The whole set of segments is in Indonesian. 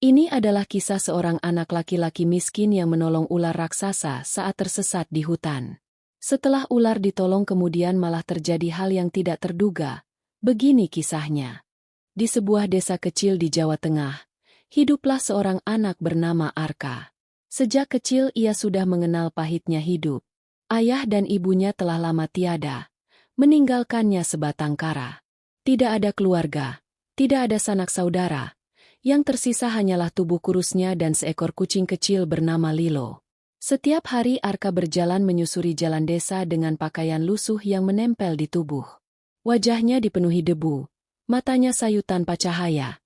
Ini adalah kisah seorang anak laki-laki miskin yang menolong ular raksasa saat tersesat di hutan. Setelah ular ditolong kemudian malah terjadi hal yang tidak terduga. Begini kisahnya. Di sebuah desa kecil di Jawa Tengah, hiduplah seorang anak bernama Arka. Sejak kecil ia sudah mengenal pahitnya hidup. Ayah dan ibunya telah lama tiada, meninggalkannya sebatang kara. Tidak ada keluarga, tidak ada sanak saudara. Yang tersisa hanyalah tubuh kurusnya dan seekor kucing kecil bernama Lilo. Setiap hari Arka berjalan menyusuri jalan desa dengan pakaian lusuh yang menempel di tubuh. Wajahnya dipenuhi debu, matanya sayu tanpa cahaya,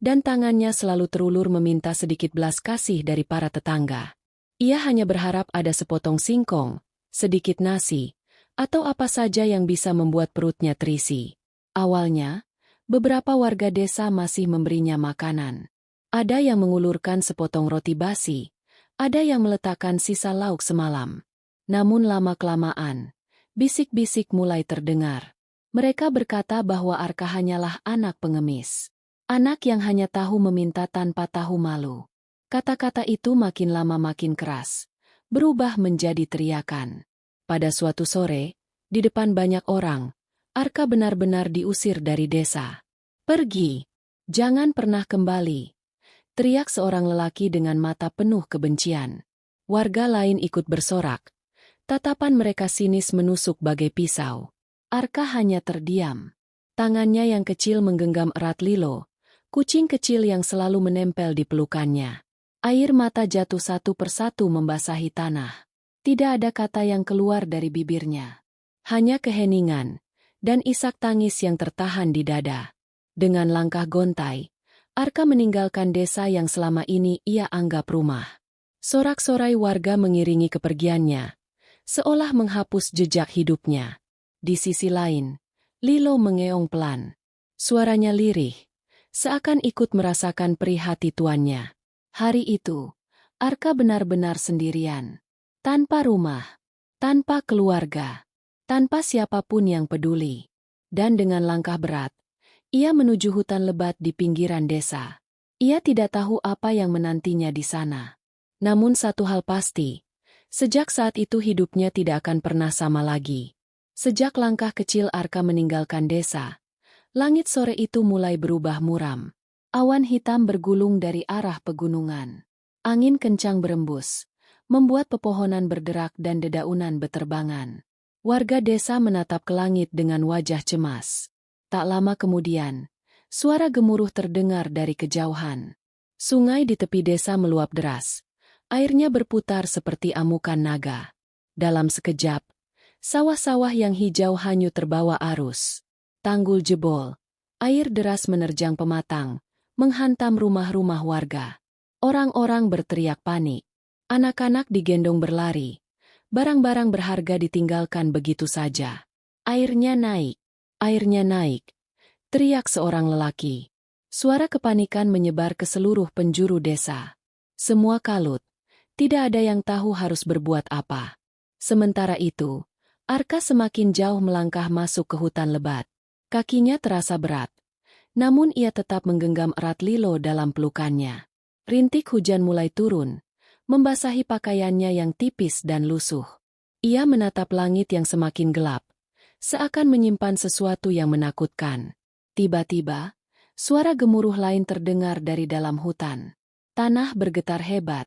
dan tangannya selalu terulur meminta sedikit belas kasih dari para tetangga. Ia hanya berharap ada sepotong singkong, sedikit nasi, atau apa saja yang bisa membuat perutnya terisi. Awalnya, beberapa warga desa masih memberinya makanan. Ada yang mengulurkan sepotong roti basi, ada yang meletakkan sisa lauk semalam. Namun lama-kelamaan, bisik-bisik mulai terdengar. Mereka berkata bahwa Arka hanyalah anak pengemis. Anak yang hanya tahu meminta tanpa tahu malu. Kata-kata itu makin lama makin keras, berubah menjadi teriakan. Pada suatu sore, di depan banyak orang, Arka benar-benar diusir dari desa. "Pergi! Jangan pernah kembali!" teriak seorang lelaki dengan mata penuh kebencian. Warga lain ikut bersorak. Tatapan mereka sinis menusuk bagai pisau. Arka hanya terdiam. Tangannya yang kecil menggenggam erat Lilo, kucing kecil yang selalu menempel di pelukannya. Air mata jatuh satu persatu membasahi tanah. Tidak ada kata yang keluar dari bibirnya. Hanya keheningan dan isak tangis yang tertahan di dada. Dengan langkah gontai, Arka meninggalkan desa yang selama ini ia anggap rumah. Sorak-sorai warga mengiringi kepergiannya, seolah menghapus jejak hidupnya. Di sisi lain, Lilo mengeong pelan. Suaranya lirih, seakan ikut merasakan perih hati tuannya. Hari itu, Arka benar-benar sendirian. Tanpa rumah, tanpa keluarga, tanpa siapapun yang peduli. Dan dengan langkah berat, ia menuju hutan lebat di pinggiran desa. Ia tidak tahu apa yang menantinya di sana. Namun satu hal pasti, sejak saat itu hidupnya tidak akan pernah sama lagi. Sejak langkah kecil Arka meninggalkan desa, langit sore itu mulai berubah muram. Awan hitam bergulung dari arah pegunungan. Angin kencang berembus, membuat pepohonan berderak dan dedaunan beterbangan. Warga desa menatap ke langit dengan wajah cemas. Tak lama kemudian, suara gemuruh terdengar dari kejauhan. Sungai di tepi desa meluap deras. Airnya berputar seperti amukan naga. Dalam sekejap, sawah-sawah yang hijau hanyut terbawa arus. Tanggul jebol. Air deras menerjang pematang, menghantam rumah-rumah warga. Orang-orang berteriak panik. Anak-anak digendong berlari. Barang-barang berharga ditinggalkan begitu saja. Airnya naik. Airnya naik. Teriak seorang lelaki. Suara kepanikan menyebar ke seluruh penjuru desa. Semua kalut. Tidak ada yang tahu harus berbuat apa. Sementara itu, Arka semakin jauh melangkah masuk ke hutan lebat. Kakinya terasa berat. Namun ia tetap menggenggam erat Lilo dalam pelukannya. Rintik hujan mulai turun, membasahi pakaiannya yang tipis dan lusuh. Ia menatap langit yang semakin gelap, seakan menyimpan sesuatu yang menakutkan. Tiba-tiba, suara gemuruh lain terdengar dari dalam hutan. Tanah bergetar hebat,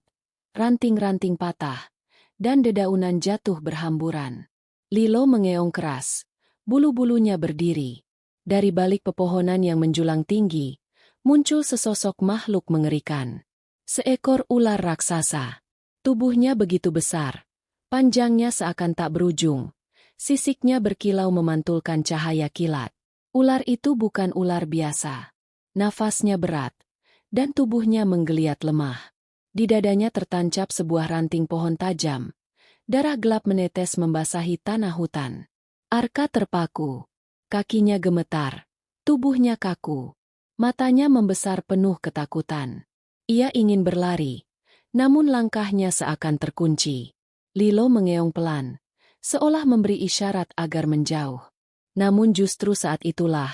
ranting-ranting patah, dan dedaunan jatuh berhamburan. Lilo mengeong keras, bulu-bulunya berdiri. Dari balik pepohonan yang menjulang tinggi, muncul sesosok makhluk mengerikan. Seekor ular raksasa. Tubuhnya begitu besar, panjangnya seakan tak berujung. Sisiknya berkilau memantulkan cahaya kilat. Ular itu bukan ular biasa. Nafasnya berat, dan tubuhnya menggeliat lemah. Di dadanya tertancap sebuah ranting pohon tajam. Darah gelap menetes membasahi tanah hutan. Arka terpaku. Kakinya gemetar. Tubuhnya kaku. Matanya membesar penuh ketakutan. Ia ingin berlari, namun langkahnya seakan terkunci. Lilo mengeong pelan, seolah memberi isyarat agar menjauh. Namun justru saat itulah,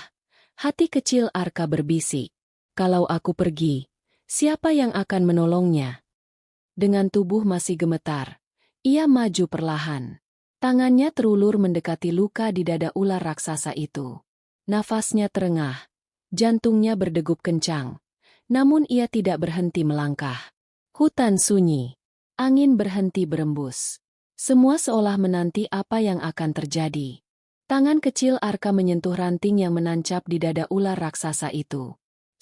hati kecil Arka berbisik. Kalau aku pergi, Siapa yang akan menolongnya? Dengan tubuh masih gemetar, ia maju perlahan. Tangannya terulur mendekati luka di dada ular raksasa itu. Nafasnya terengah, jantungnya berdegup kencang. Namun ia tidak berhenti melangkah. Hutan sunyi. Angin berhenti berembus. Semua seolah menanti apa yang akan terjadi. Tangan kecil Arka menyentuh ranting yang menancap di dada ular raksasa itu.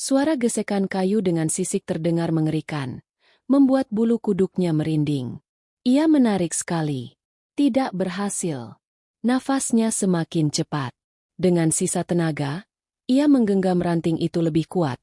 Suara gesekan kayu dengan sisik terdengar mengerikan, membuat bulu kuduknya merinding. Ia menarik sekali. Tidak berhasil. Nafasnya semakin cepat. Dengan sisa tenaga, ia menggenggam ranting itu lebih kuat,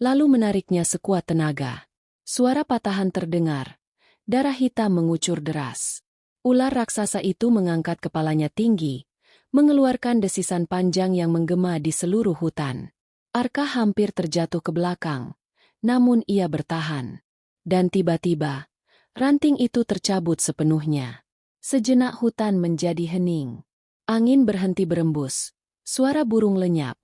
lalu menariknya sekuat tenaga. Suara patahan terdengar. Darah hitam mengucur deras. Ular raksasa itu mengangkat kepalanya tinggi, mengeluarkan desisan panjang yang menggema di seluruh hutan. Arka hampir terjatuh ke belakang, namun ia bertahan. Dan tiba-tiba, ranting itu tercabut sepenuhnya. Sejenak hutan menjadi hening. Angin berhenti berembus, suara burung lenyap,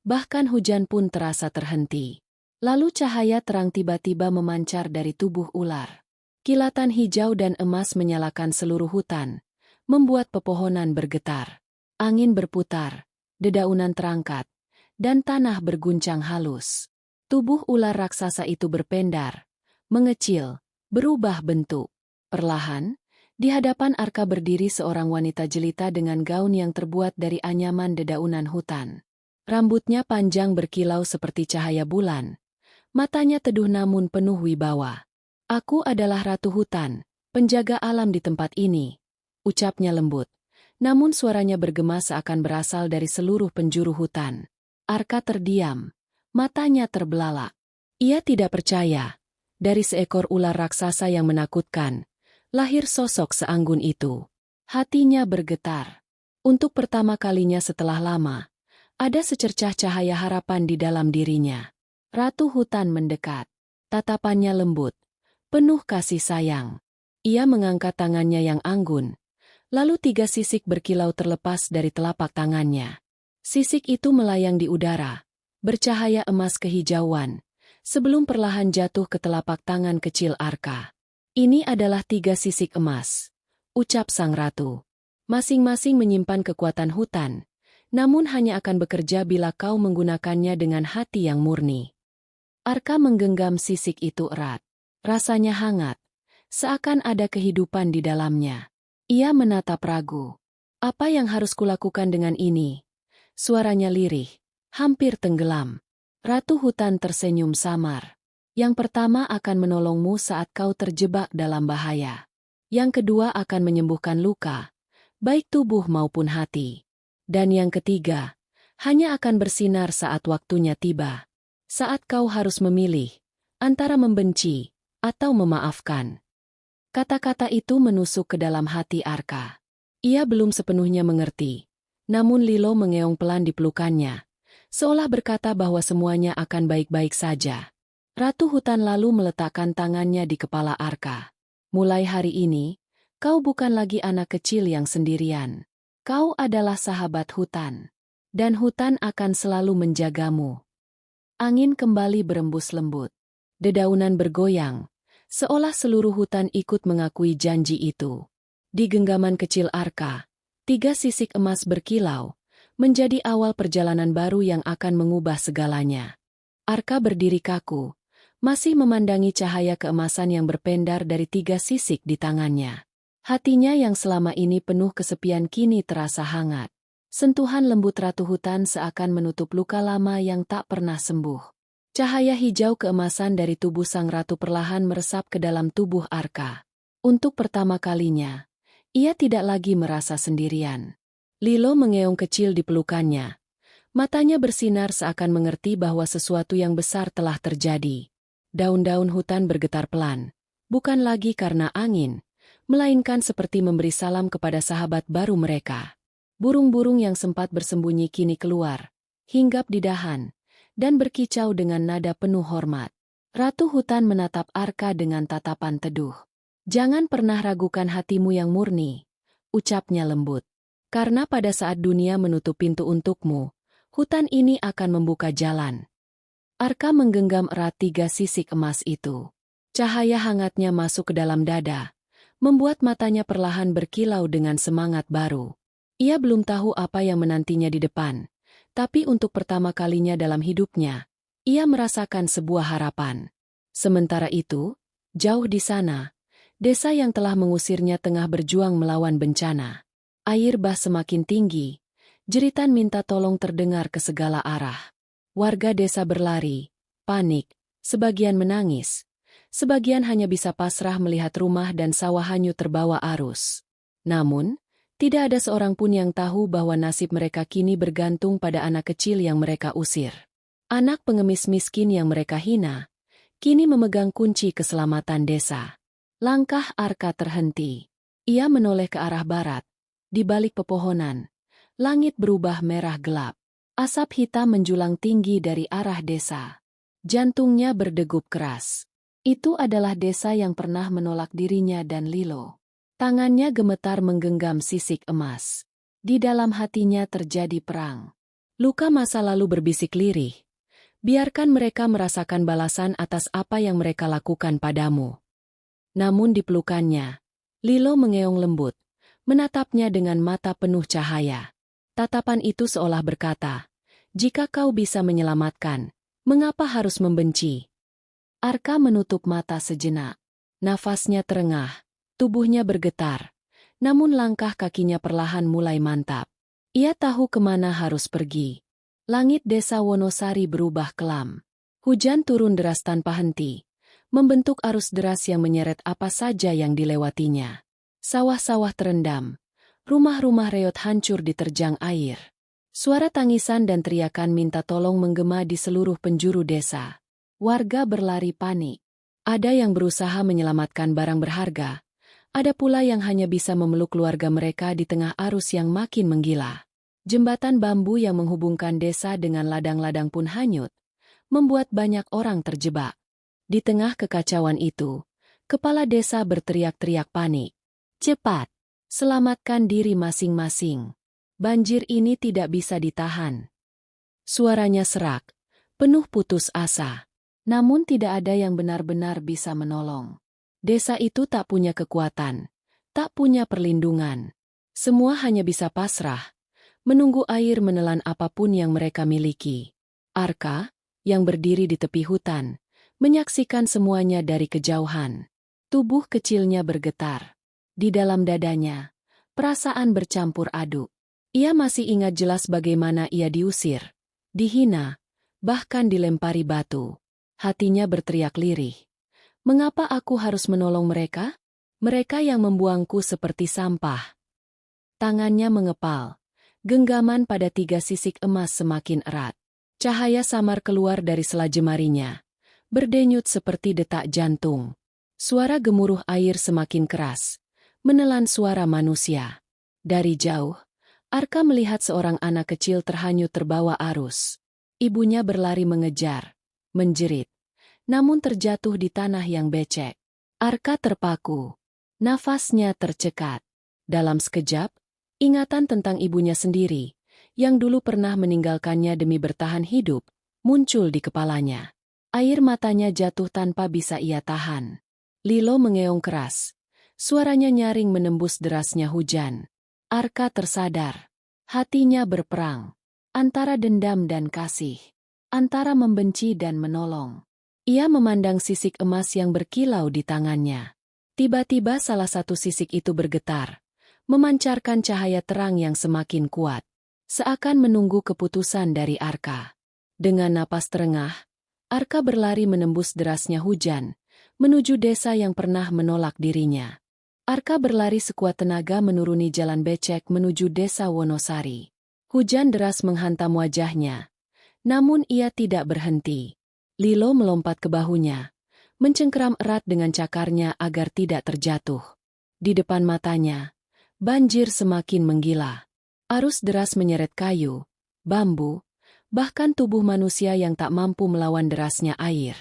bahkan hujan pun terasa terhenti. Lalu cahaya terang tiba-tiba memancar dari tubuh ular. Kilatan hijau dan emas menyalakan seluruh hutan, membuat pepohonan bergetar. Angin berputar, dedaunan terangkat, dan tanah berguncang halus. Tubuh ular raksasa itu berpendar, mengecil, berubah bentuk. Perlahan, di hadapan Arka berdiri seorang wanita jelita dengan gaun yang terbuat dari anyaman dedaunan hutan. Rambutnya panjang berkilau seperti cahaya bulan. Matanya teduh namun penuh wibawa. "Aku adalah Ratu Hutan, penjaga alam di tempat ini," ucapnya lembut. Namun suaranya bergema seakan berasal dari seluruh penjuru hutan. Arka terdiam, matanya terbelalak. Ia tidak percaya. Dari seekor ular raksasa yang menakutkan, lahir sosok seanggun itu. Hatinya bergetar. Untuk pertama kalinya setelah lama, ada secercah cahaya harapan di dalam dirinya. Ratu Hutan mendekat. Tatapannya lembut, penuh kasih sayang. Ia mengangkat tangannya yang anggun. Lalu 3 sisik berkilau terlepas dari telapak tangannya. Sisik itu melayang di udara, bercahaya emas kehijauan, sebelum perlahan jatuh ke telapak tangan kecil Arka. "Ini adalah 3 sisik emas," ucap sang ratu. "Masing-masing menyimpan kekuatan hutan, namun hanya akan bekerja bila kau menggunakannya dengan hati yang murni." Arka menggenggam sisik itu erat. Rasanya hangat, seakan ada kehidupan di dalamnya. Ia menatap ragu. "Apa yang harus kulakukan dengan ini?" Suaranya lirih, hampir tenggelam. Ratu Hutan tersenyum samar. "Yang pertama akan menolongmu saat kau terjebak dalam bahaya. Yang kedua akan menyembuhkan luka, baik tubuh maupun hati. Dan yang ketiga, hanya akan bersinar saat waktunya tiba. Saat kau harus memilih antara membenci atau memaafkan." Kata-kata itu menusuk ke dalam hati Arka. Ia belum sepenuhnya mengerti, namun Lilo mengeong pelan di pelukannya, seolah berkata bahwa semuanya akan baik-baik saja. Ratu Hutan lalu meletakkan tangannya di kepala Arka. "Mulai hari ini, kau bukan lagi anak kecil yang sendirian. Kau adalah sahabat hutan, dan hutan akan selalu menjagamu." Angin kembali berembus lembut. Dedaunan bergoyang, seolah seluruh hutan ikut mengakui janji itu. Di genggaman kecil Arka, 3 sisik emas berkilau, menjadi awal perjalanan baru yang akan mengubah segalanya. Arka berdiri kaku, masih memandangi cahaya keemasan yang berpendar dari 3 sisik di tangannya. Hatinya yang selama ini penuh kesepian kini terasa hangat. Sentuhan lembut Ratu Hutan seakan menutup luka lama yang tak pernah sembuh. Cahaya hijau keemasan dari tubuh sang ratu perlahan meresap ke dalam tubuh Arka. Untuk pertama kalinya, ia tidak lagi merasa sendirian. Lilo mengeong kecil di pelukannya. Matanya bersinar seakan mengerti bahwa sesuatu yang besar telah terjadi. Daun-daun hutan bergetar pelan, bukan lagi karena angin, melainkan seperti memberi salam kepada sahabat baru mereka. Burung-burung yang sempat bersembunyi kini keluar, hinggap di dahan, dan berkicau dengan nada penuh hormat. Ratu Hutan menatap Arka dengan tatapan teduh. "Jangan pernah ragukan hatimu yang murni," ucapnya lembut. "Karena pada saat dunia menutup pintu untukmu, hutan ini akan membuka jalan." Arka menggenggam erat 3 sisik emas itu. Cahaya hangatnya masuk ke dalam dada, membuat matanya perlahan berkilau dengan semangat baru. Ia belum tahu apa yang menantinya di depan, tapi untuk pertama kalinya dalam hidupnya, ia merasakan sebuah harapan. Sementara itu, jauh di sana, desa yang telah mengusirnya tengah berjuang melawan bencana. Air bah semakin tinggi, jeritan minta tolong terdengar ke segala arah. Warga desa berlari, panik, sebagian menangis, sebagian hanya bisa pasrah melihat rumah dan sawah hanyut terbawa arus. Namun, tidak ada seorang pun yang tahu bahwa nasib mereka kini bergantung pada anak kecil yang mereka usir. Anak pengemis miskin yang mereka hina, kini memegang kunci keselamatan desa. Langkah Arka terhenti. Ia menoleh ke arah barat. Di balik pepohonan, langit berubah merah gelap. Asap hitam menjulang tinggi dari arah desa. Jantungnya berdegup keras. Itu adalah desa yang pernah menolak dirinya dan Lilo. Tangannya gemetar menggenggam sisik emas. Di dalam hatinya terjadi perang. Luka masa lalu berbisik lirih. Biarkan mereka merasakan balasan atas apa yang mereka lakukan padamu. Namun di pelukannya, Lilo mengeong lembut, menatapnya dengan mata penuh cahaya. Tatapan itu seolah berkata, jika kau bisa menyelamatkan, mengapa harus membenci? Arka menutup mata sejenak. Nafasnya terengah, tubuhnya bergetar, namun langkah kakinya perlahan mulai mantap. Ia tahu kemana harus pergi. Langit desa Wonosari berubah kelam. Hujan turun deras tanpa henti, membentuk arus deras yang menyeret apa saja yang dilewatinya. Sawah-sawah terendam. Rumah-rumah reot hancur diterjang air. Suara tangisan dan teriakan minta tolong menggema di seluruh penjuru desa. Warga berlari panik. Ada yang berusaha menyelamatkan barang berharga. Ada pula yang hanya bisa memeluk keluarga mereka di tengah arus yang makin menggila. Jembatan bambu yang menghubungkan desa dengan ladang-ladang pun hanyut, membuat banyak orang terjebak. Di tengah kekacauan itu, kepala desa berteriak-teriak panik. Cepat! Selamatkan diri masing-masing. Banjir ini tidak bisa ditahan. Suaranya serak, penuh putus asa. Namun tidak ada yang benar-benar bisa menolong. Desa itu tak punya kekuatan, tak punya perlindungan. Semua hanya bisa pasrah, menunggu air menelan apapun yang mereka miliki. Arka, yang berdiri di tepi hutan, menyaksikan semuanya dari kejauhan. Tubuh kecilnya bergetar. Di dalam dadanya, perasaan bercampur aduk. Ia masih ingat jelas bagaimana ia diusir, dihina, bahkan dilempari batu. Hatinya berteriak lirih. Mengapa aku harus menolong mereka? Mereka yang membuangku seperti sampah. Tangannya mengepal. Genggaman pada 3 sisik emas semakin erat. Cahaya samar keluar dari sela jemarinya, berdenyut seperti detak jantung. Suara gemuruh air semakin keras, menelan suara manusia. Dari jauh, Arka melihat seorang anak kecil terhanyut terbawa arus. Ibunya berlari mengejar, menjerit, namun terjatuh di tanah yang becek. Arka terpaku, nafasnya tercekat. Dalam sekejap, ingatan tentang ibunya sendiri, yang dulu pernah meninggalkannya demi bertahan hidup, muncul di kepalanya. Air matanya jatuh tanpa bisa ia tahan. Lilo mengeong keras. Suaranya nyaring menembus derasnya hujan. Arka tersadar. Hatinya berperang. Antara dendam dan kasih. Antara membenci dan menolong. Ia memandang sisik emas yang berkilau di tangannya. Tiba-tiba salah satu sisik itu bergetar, memancarkan cahaya terang yang semakin kuat. Seakan menunggu keputusan dari Arka. Dengan napas terengah, Arka berlari menembus derasnya hujan, menuju desa yang pernah menolak dirinya. Arka berlari sekuat tenaga menuruni jalan becek menuju desa Wonosari. Hujan deras menghantam wajahnya. Namun ia tidak berhenti. Lilo melompat ke bahunya, mencengkeram erat dengan cakarnya agar tidak terjatuh. Di depan matanya, banjir semakin menggila. Arus deras menyeret kayu, bambu, bahkan tubuh manusia yang tak mampu melawan derasnya air.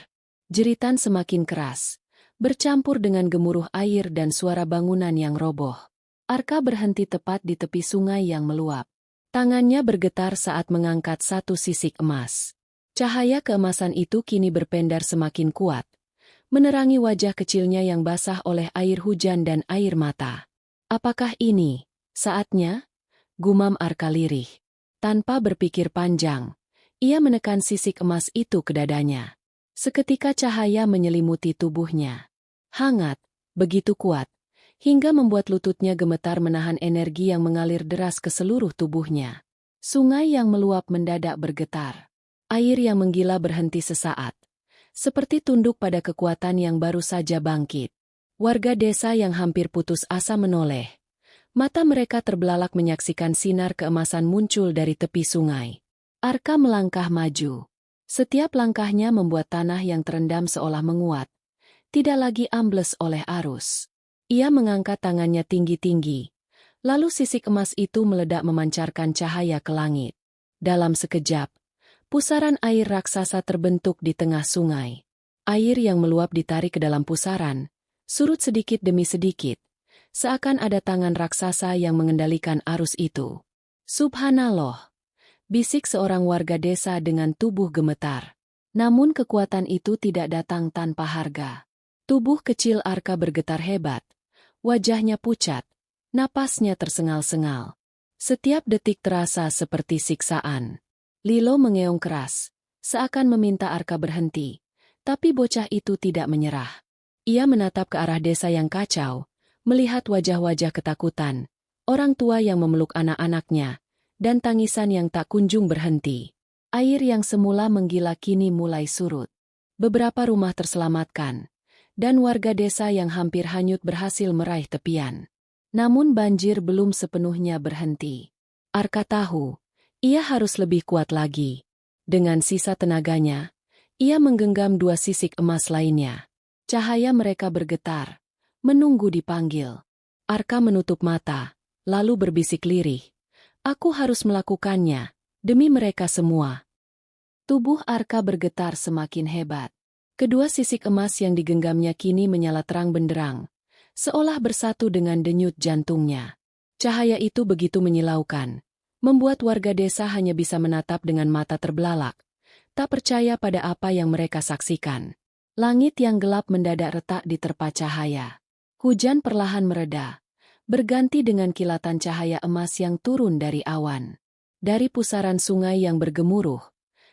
Jeritan semakin keras, bercampur dengan gemuruh air dan suara bangunan yang roboh. Arka berhenti tepat di tepi sungai yang meluap. Tangannya bergetar saat mengangkat satu sisik emas. Cahaya keemasan itu kini berpendar semakin kuat, menerangi wajah kecilnya yang basah oleh air hujan dan air mata. Apakah ini saatnya? Gumam Arka lirih. Tanpa berpikir panjang, ia menekan sisik emas itu ke dadanya. Seketika cahaya menyelimuti tubuhnya. Hangat, begitu kuat, hingga membuat lututnya gemetar menahan energi yang mengalir deras ke seluruh tubuhnya. Sungai yang meluap mendadak bergetar. Air yang menggila berhenti sesaat, seperti tunduk pada kekuatan yang baru saja bangkit. Warga desa yang hampir putus asa menoleh. Mata mereka terbelalak menyaksikan sinar keemasan muncul dari tepi sungai. Arka melangkah maju. Setiap langkahnya membuat tanah yang terendam seolah menguat, tidak lagi ambles oleh arus. Ia mengangkat tangannya tinggi-tinggi, lalu sisik emas itu meledak memancarkan cahaya ke langit. Dalam sekejap, pusaran air raksasa terbentuk di tengah sungai. Air yang meluap ditarik ke dalam pusaran, surut sedikit demi sedikit, seakan ada tangan raksasa yang mengendalikan arus itu. Subhanallah, bisik seorang warga desa dengan tubuh gemetar. Namun kekuatan itu tidak datang tanpa harga. Tubuh kecil Arka bergetar hebat, wajahnya pucat, napasnya tersengal-sengal. Setiap detik terasa seperti siksaan. Lilo mengeong keras, seakan meminta Arka berhenti, tapi bocah itu tidak menyerah. Ia menatap ke arah desa yang kacau, melihat wajah-wajah ketakutan, orang tua yang memeluk anak-anaknya, dan tangisan yang tak kunjung berhenti. Air yang semula menggila kini mulai surut. Beberapa rumah terselamatkan, dan warga desa yang hampir hanyut berhasil meraih tepian. Namun banjir belum sepenuhnya berhenti. Arka tahu, ia harus lebih kuat lagi. Dengan sisa tenaganya, ia menggenggam dua sisik emas lainnya. Cahaya mereka bergetar, menunggu dipanggil. Arka menutup mata, lalu berbisik lirih. Aku harus melakukannya, demi mereka semua. Tubuh Arka bergetar semakin hebat. Kedua sisik emas yang digenggamnya kini menyala terang benderang, seolah bersatu dengan denyut jantungnya. Cahaya itu begitu menyilaukan, membuat warga desa hanya bisa menatap dengan mata terbelalak, tak percaya pada apa yang mereka saksikan. Langit yang gelap mendadak retak diterpa cahaya. Hujan perlahan mereda, berganti dengan kilatan cahaya emas yang turun dari awan. Dari pusaran sungai yang bergemuruh,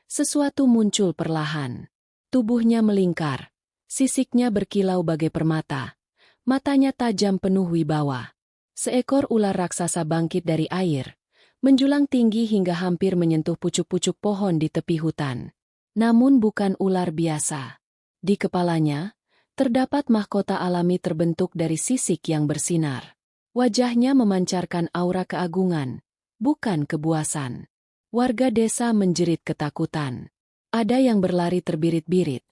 sesuatu muncul perlahan. Tubuhnya melingkar, sisiknya berkilau bagai permata, matanya tajam penuh wibawa. Seekor ular raksasa bangkit dari air, menjulang tinggi hingga hampir menyentuh pucuk-pucuk pohon di tepi hutan. Namun bukan ular biasa. Di kepalanya, terdapat mahkota alami terbentuk dari sisik yang bersinar. Wajahnya memancarkan aura keagungan, bukan kebuasan. Warga desa menjerit ketakutan. Ada yang berlari terbirit-birit.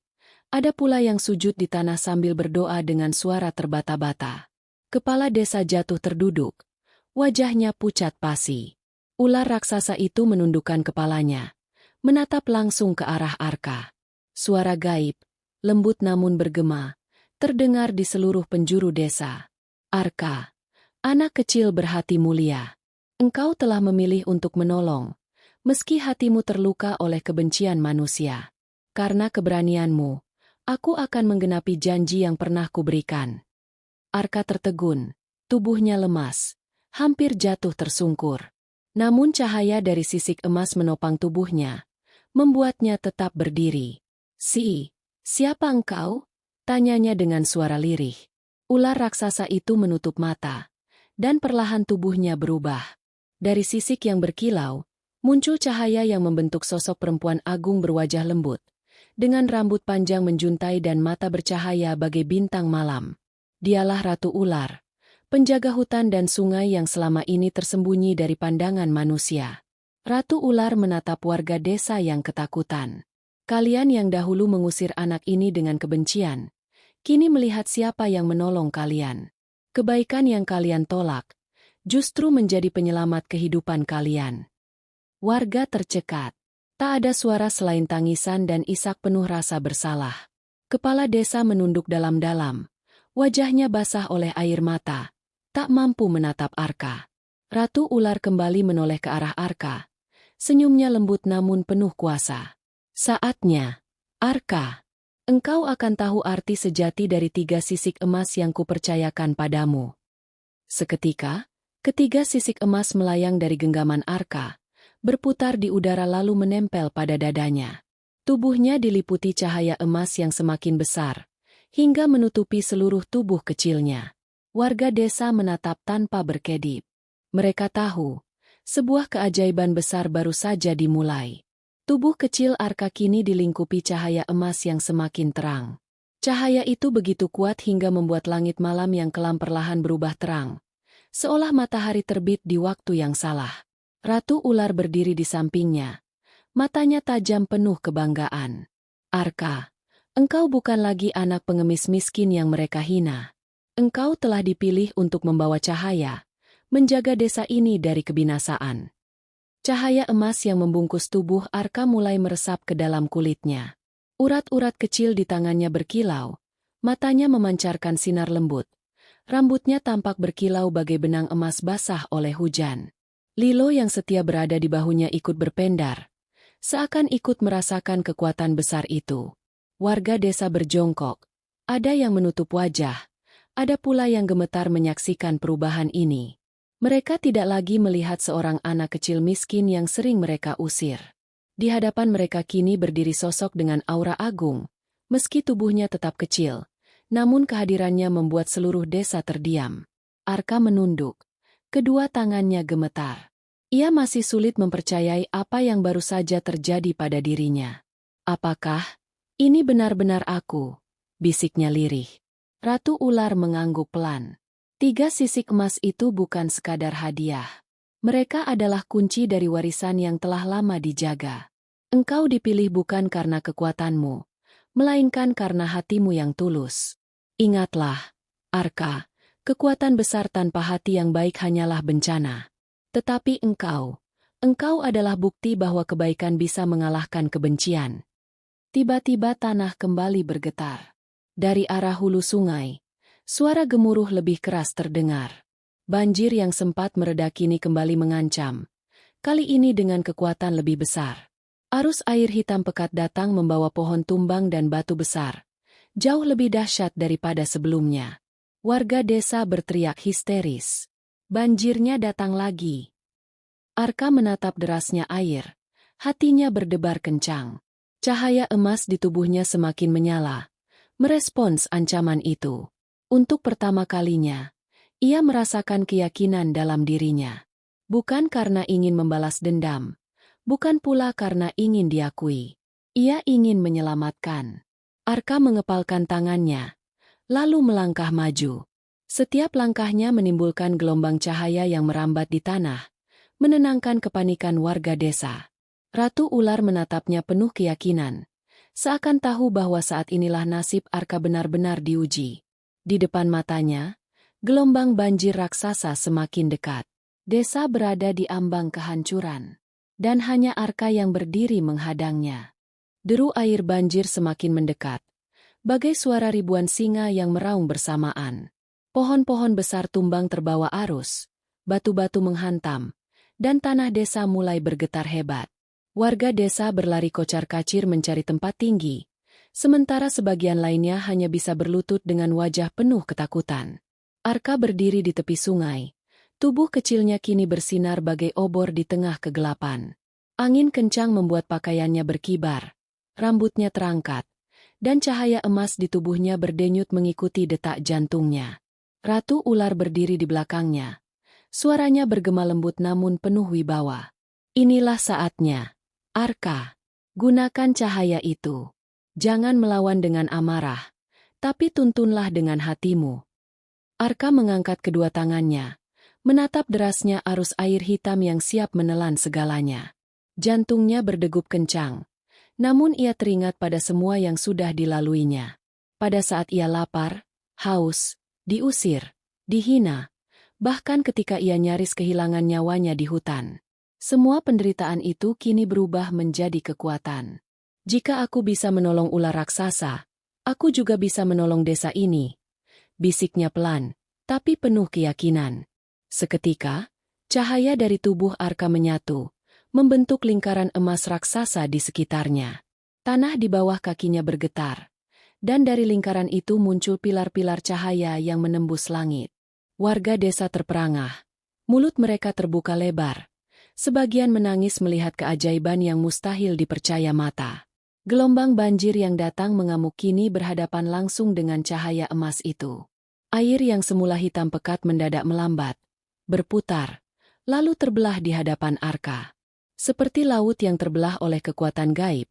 Ada pula yang sujud di tanah sambil berdoa dengan suara terbata-bata. Kepala desa jatuh terduduk. Wajahnya pucat pasi. Ular raksasa itu menundukkan kepalanya, menatap langsung ke arah Arka. Suara gaib, lembut namun bergema, terdengar di seluruh penjuru desa. Arka, anak kecil berhati mulia. Engkau telah memilih untuk menolong, meski hatimu terluka oleh kebencian manusia. Karena keberanianmu, aku akan menggenapi janji yang pernah kuberikan. Arka tertegun, tubuhnya lemas, hampir jatuh tersungkur. Namun cahaya dari sisik emas menopang tubuhnya, membuatnya tetap berdiri. Siapa engkau? Tanyanya dengan suara lirih. Ular raksasa itu menutup mata, dan perlahan tubuhnya berubah. Dari sisik yang berkilau, muncul cahaya yang membentuk sosok perempuan agung berwajah lembut, dengan rambut panjang menjuntai dan mata bercahaya bagai bintang malam. Dialah Ratu Ular, penjaga hutan dan sungai yang selama ini tersembunyi dari pandangan manusia. Ratu Ular menatap warga desa yang ketakutan. Kalian yang dahulu mengusir anak ini dengan kebencian, kini melihat siapa yang menolong kalian. Kebaikan yang kalian tolak, justru menjadi penyelamat kehidupan kalian. Warga tercekat. Tak ada suara selain tangisan dan isak penuh rasa bersalah. Kepala desa menunduk dalam-dalam. Wajahnya basah oleh air mata. Tak mampu menatap Arka. Ratu Ular kembali menoleh ke arah Arka. Senyumnya lembut namun penuh kuasa. Saatnya, Arka. Engkau akan tahu arti sejati dari 3 sisik emas yang kupercayakan padamu. Seketika, ketiga sisik emas melayang dari genggaman Arka, berputar di udara lalu menempel pada dadanya. Tubuhnya diliputi cahaya emas yang semakin besar, hingga menutupi seluruh tubuh kecilnya. Warga desa menatap tanpa berkedip. Mereka tahu, sebuah keajaiban besar baru saja dimulai. Tubuh kecil Arka kini dilingkupi cahaya emas yang semakin terang. Cahaya itu begitu kuat hingga membuat langit malam yang kelam perlahan berubah terang, seolah matahari terbit di waktu yang salah. Ratu ular berdiri di sampingnya. Matanya tajam penuh kebanggaan. Arka, engkau bukan lagi anak pengemis miskin yang mereka hina. Engkau telah dipilih untuk membawa cahaya, menjaga desa ini dari kebinasaan. Cahaya emas yang membungkus tubuh Arka mulai meresap ke dalam kulitnya. Urat-urat kecil di tangannya berkilau, matanya memancarkan sinar lembut. Rambutnya tampak berkilau bagai benang emas basah oleh hujan. Lilo yang setia berada di bahunya ikut berpendar, seakan ikut merasakan kekuatan besar itu. Warga desa berjongkok, ada yang menutup wajah, ada pula yang gemetar menyaksikan perubahan ini. Mereka tidak lagi melihat seorang anak kecil miskin yang sering mereka usir. Di hadapan mereka kini berdiri sosok dengan aura agung, meski tubuhnya tetap kecil, namun kehadirannya membuat seluruh desa terdiam. Arka menunduk, kedua tangannya gemetar. Ia masih sulit mempercayai apa yang baru saja terjadi pada dirinya. Apakah ini benar-benar aku? Bisiknya lirih. Ratu ular mengangguk pelan. 3 sisik emas itu bukan sekadar hadiah. Mereka adalah kunci dari warisan yang telah lama dijaga. Engkau dipilih bukan karena kekuatanmu, melainkan karena hatimu yang tulus. Ingatlah, Arka, kekuatan besar tanpa hati yang baik hanyalah bencana. Tetapi engkau adalah bukti bahwa kebaikan bisa mengalahkan kebencian. Tiba-tiba tanah kembali bergetar. Dari arah hulu sungai, suara gemuruh lebih keras terdengar. Banjir yang sempat mereda kini kembali mengancam. Kali ini dengan kekuatan lebih besar. Arus air hitam pekat datang membawa pohon tumbang dan batu besar. Jauh lebih dahsyat daripada sebelumnya. Warga desa berteriak histeris. Banjirnya datang lagi. Arka menatap derasnya air. Hatinya berdebar kencang. Cahaya emas di tubuhnya semakin menyala, merespons ancaman itu. Untuk pertama kalinya, ia merasakan keyakinan dalam dirinya. Bukan karena ingin membalas dendam, bukan pula karena ingin diakui. Ia ingin menyelamatkan. Arka mengepalkan tangannya, lalu melangkah maju. Setiap langkahnya menimbulkan gelombang cahaya yang merambat di tanah, menenangkan kepanikan warga desa. Ratu ular menatapnya penuh keyakinan, seakan tahu bahwa saat inilah nasib Arka benar-benar diuji. Di depan matanya, gelombang banjir raksasa semakin dekat. Desa berada di ambang kehancuran, dan hanya Arka yang berdiri menghadangnya. Deru air banjir semakin mendekat, bagai suara ribuan singa yang meraung bersamaan. Pohon-pohon besar tumbang terbawa arus, batu-batu menghantam, dan tanah desa mulai bergetar hebat. Warga desa berlari kocar-kacir mencari tempat tinggi, sementara sebagian lainnya hanya bisa berlutut dengan wajah penuh ketakutan. Arka berdiri di tepi sungai. Tubuh kecilnya kini bersinar bagai obor di tengah kegelapan. Angin kencang membuat pakaiannya berkibar. Rambutnya terangkat, dan cahaya emas di tubuhnya berdenyut mengikuti detak jantungnya. Ratu ular berdiri di belakangnya. Suaranya bergema lembut namun penuh wibawa. Inilah saatnya, Arka. Gunakan cahaya itu. Jangan melawan dengan amarah, tapi tuntunlah dengan hatimu. Arka mengangkat kedua tangannya, menatap derasnya arus air hitam yang siap menelan segalanya. Jantungnya berdegup kencang, namun ia teringat pada semua yang sudah dilaluinya. Pada saat ia lapar, haus, diusir, dihina, bahkan ketika ia nyaris kehilangan nyawanya di hutan. Semua penderitaan itu kini berubah menjadi kekuatan. Jika aku bisa menolong ular raksasa, aku juga bisa menolong desa ini. Bisiknya pelan, tapi penuh keyakinan. Seketika, cahaya dari tubuh Arka menyatu, membentuk lingkaran emas raksasa di sekitarnya. Tanah di bawah kakinya bergetar, dan dari lingkaran itu muncul pilar-pilar cahaya yang menembus langit. Warga desa terperangah. Mulut mereka terbuka lebar. Sebagian menangis melihat keajaiban yang mustahil dipercaya mata. Gelombang banjir yang datang mengamuk kini berhadapan langsung dengan cahaya emas itu. Air yang semula hitam pekat mendadak melambat, berputar, lalu terbelah di hadapan Arka. Seperti laut yang terbelah oleh kekuatan gaib,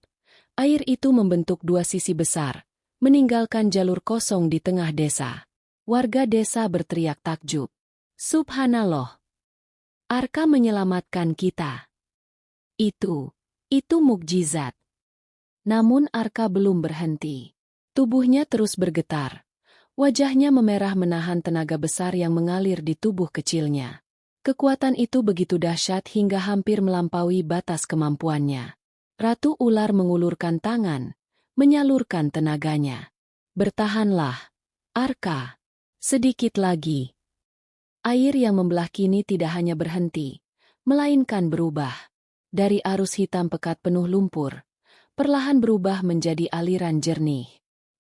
air itu membentuk dua sisi besar, meninggalkan jalur kosong di tengah desa. Warga desa berteriak takjub. Subhanallah. Arka menyelamatkan kita. Itu mukjizat. Namun Arka belum berhenti. Tubuhnya terus bergetar. Wajahnya memerah menahan tenaga besar yang mengalir di tubuh kecilnya. Kekuatan itu begitu dahsyat hingga hampir melampaui batas kemampuannya. Ratu Ular mengulurkan tangan, menyalurkan tenaganya. Bertahanlah, Arka. Sedikit lagi. Air yang membelah kini tidak hanya berhenti, melainkan berubah. Dari arus hitam pekat penuh lumpur, perlahan berubah menjadi aliran jernih.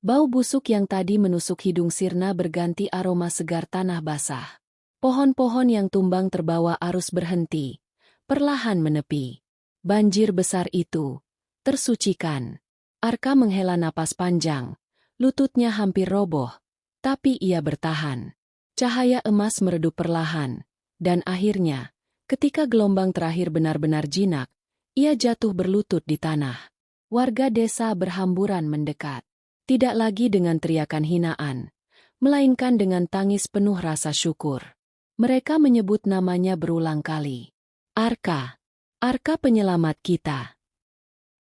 Bau busuk yang tadi menusuk hidung sirna berganti aroma segar tanah basah. Pohon-pohon yang tumbang terbawa arus berhenti, perlahan menepi. Banjir besar itu tersucikan. Arka menghela napas panjang, lututnya hampir roboh, tapi ia bertahan. Cahaya emas meredup perlahan, dan akhirnya, ketika gelombang terakhir benar-benar jinak, ia jatuh berlutut di tanah. Warga desa berhamburan mendekat. Tidak lagi dengan teriakan hinaan, melainkan dengan tangis penuh rasa syukur. Mereka menyebut namanya berulang kali. Arka, Arka penyelamat kita.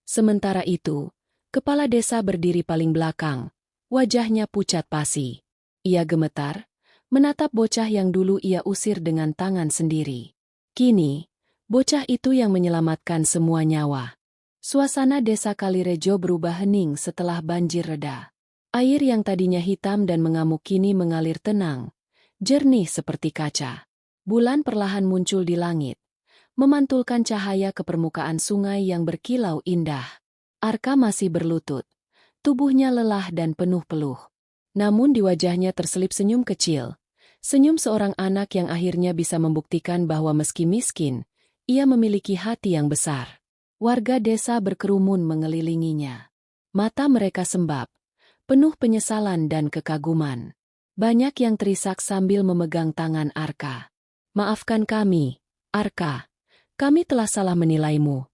Sementara itu, kepala desa berdiri paling belakang, wajahnya pucat pasi. Ia gemetar, menatap bocah yang dulu ia usir dengan tangan sendiri. Kini, bocah itu yang menyelamatkan semua nyawa. Suasana desa Kalirejo berubah hening setelah banjir reda. Air yang tadinya hitam dan mengamuk kini mengalir tenang, jernih seperti kaca. Bulan perlahan muncul di langit, memantulkan cahaya ke permukaan sungai yang berkilau indah. Arka masih berlutut, tubuhnya lelah dan penuh peluh. Namun di wajahnya terselip senyum kecil, senyum seorang anak yang akhirnya bisa membuktikan bahwa meski miskin, ia memiliki hati yang besar. Warga desa berkerumun mengelilinginya. Mata mereka sembab, penuh penyesalan dan kekaguman. Banyak yang terisak sambil memegang tangan Arka. Maafkan kami, Arka. Kami telah salah menilaimu.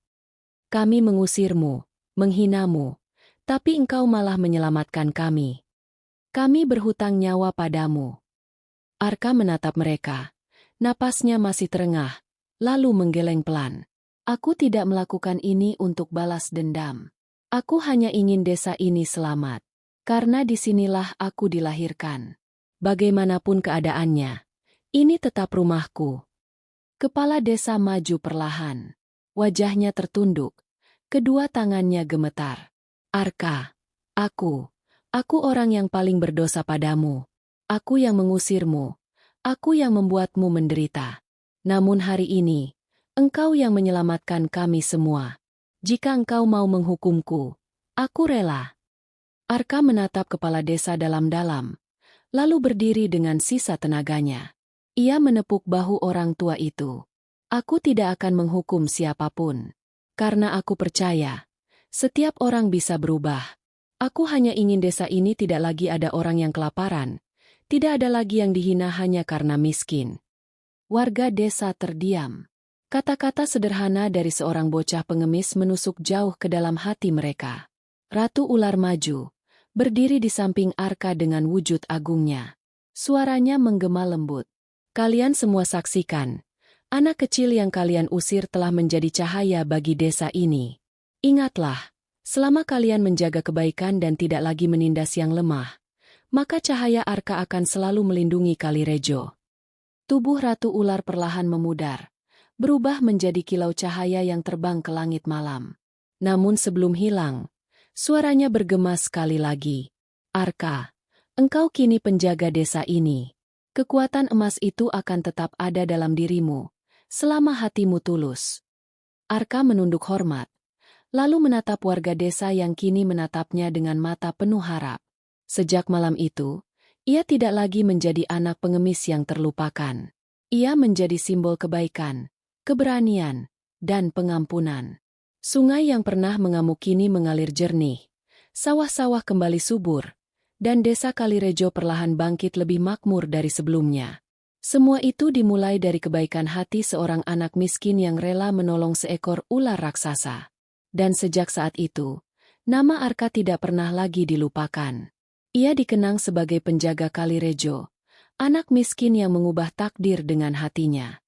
Kami mengusirmu, menghinamu, tapi engkau malah menyelamatkan kami. Kami berhutang nyawa padamu. Arka menatap mereka. Napasnya masih terengah, lalu menggeleng pelan. Aku tidak melakukan ini untuk balas dendam. Aku hanya ingin desa ini selamat. Karena disinilah aku dilahirkan. Bagaimanapun keadaannya, ini tetap rumahku. Kepala desa maju perlahan. Wajahnya tertunduk. Kedua tangannya gemetar. Arka, aku orang yang paling berdosa padamu. Aku yang mengusirmu. Aku yang membuatmu menderita. Namun hari ini, engkau yang menyelamatkan kami semua. Jika engkau mau menghukumku, aku rela. Arka menatap kepala desa dalam-dalam, lalu berdiri dengan sisa tenaganya. Ia menepuk bahu orang tua itu. Aku tidak akan menghukum siapapun. Karena aku percaya, setiap orang bisa berubah. Aku hanya ingin desa ini tidak lagi ada orang yang kelaparan. Tidak ada lagi yang dihina hanya karena miskin. Warga desa terdiam. Kata-kata sederhana dari seorang bocah pengemis menusuk jauh ke dalam hati mereka. Ratu Ular maju, berdiri di samping Arka dengan wujud agungnya. Suaranya menggema lembut. Kalian semua saksikan, anak kecil yang kalian usir telah menjadi cahaya bagi desa ini. Ingatlah, selama kalian menjaga kebaikan dan tidak lagi menindas yang lemah, maka cahaya Arka akan selalu melindungi Kalirejo. Tubuh Ratu Ular perlahan memudar, berubah menjadi kilau cahaya yang terbang ke langit malam. Namun sebelum hilang, suaranya bergema sekali lagi. Arka, engkau kini penjaga desa ini. Kekuatan emas itu akan tetap ada dalam dirimu, selama hatimu tulus. Arka menunduk hormat, lalu menatap warga desa yang kini menatapnya dengan mata penuh harap. Sejak malam itu, ia tidak lagi menjadi anak pengemis yang terlupakan. Ia menjadi simbol kebaikan, keberanian, dan pengampunan. Sungai yang pernah mengamuk kini mengalir jernih, sawah-sawah kembali subur, dan desa Kalirejo perlahan bangkit lebih makmur dari sebelumnya. Semua itu dimulai dari kebaikan hati seorang anak miskin yang rela menolong seekor ular raksasa. Dan sejak saat itu, nama Arka tidak pernah lagi dilupakan. Ia dikenang sebagai penjaga Kalirejo, anak miskin yang mengubah takdir dengan hatinya.